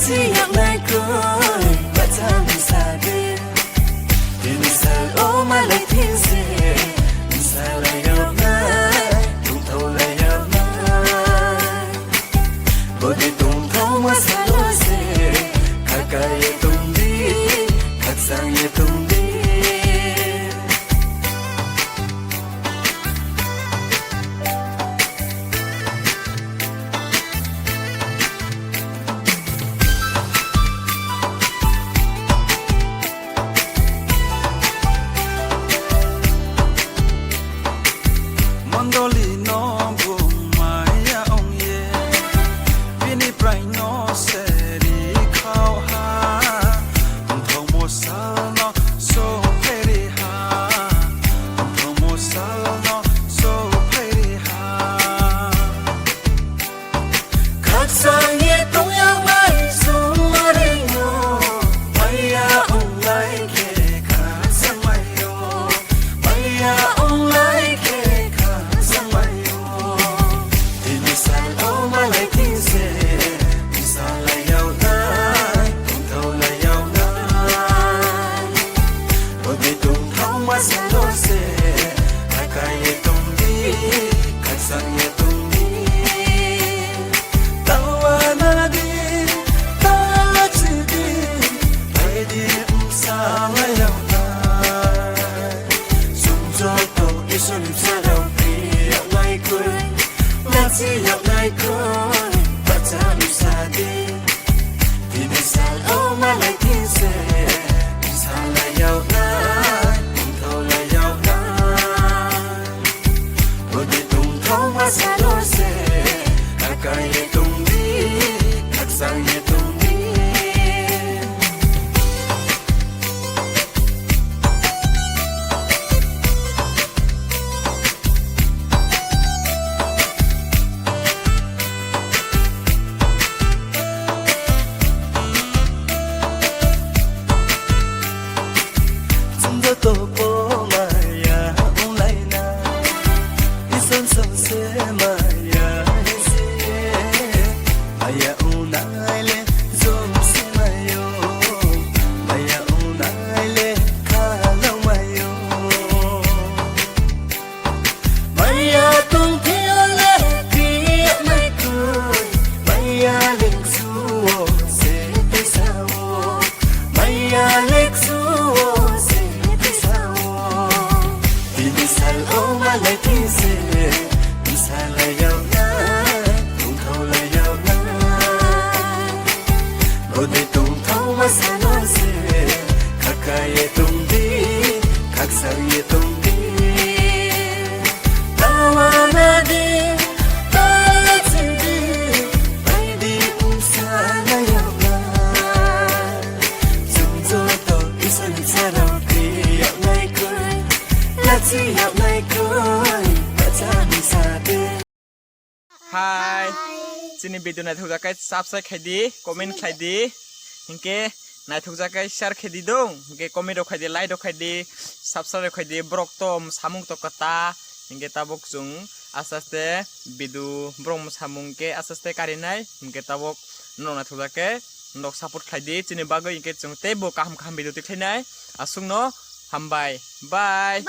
chỉ gặp lại cười và ta mình xa đi thì mình xa ôm mà lại thiên dễ mình xa lại gặp lại tung thâu lại gặp lại bởi vì tung thâu mà xa lối dễ khắc cả ye tung đi khắc sang ye tung đi Mondoli no bumaya ong ye Vini prai no seri khao ha Thong mo sal no so peri ha Thong mo sal no so peri ha khắc sang ye tung yang mai sung ma ring no maya ong lai ke khắc sang mai yo maya ong lai ke chỉ gặp lại cười và ta bị xa đi thì mình xa ôm mà lại thiên dễ mình xa lại nhau lại cùng thâu lại nhau lại bởi vì tung thâu mà xa lối dễ khắc cả ye tung đi khắc sang ye tung đi tô bố maya ong lai na isan sam se maya se maya ong lai le zum se mayo maya ong lai le kha lo mayo maya tung theo le kia mai cười maya leng su se te sao maya lek su lại thiên dễ mình xa lại nhau lại tung thâu lại nhau lại bởi vì tung thâu mà xa lối dễ khắc cả ye tung đi khắc sang ye tung đi ta mà na đi ta chỉ đi bay đi xa lại nhau lại chúng tôi tôi đi xa đi xa đâu thì gặp lại cười là chỉ gặp lại cười và ta bị xa đi Hi Chini video này thuộc ra cái subscribe khai đi comment khai đi Hinke này thuộc ra cái share khai đi dong Hinke comment khai đi like khai đi subscribe khai đi brok tom samung to kata Hinke tabok jung asaste video brom samung ke asaste karinai Hinke tabok nong này thuộc ra cái nok support khai đi chini bago hinke jung tebo kaham kaham video tik khai nai asung no hambai bye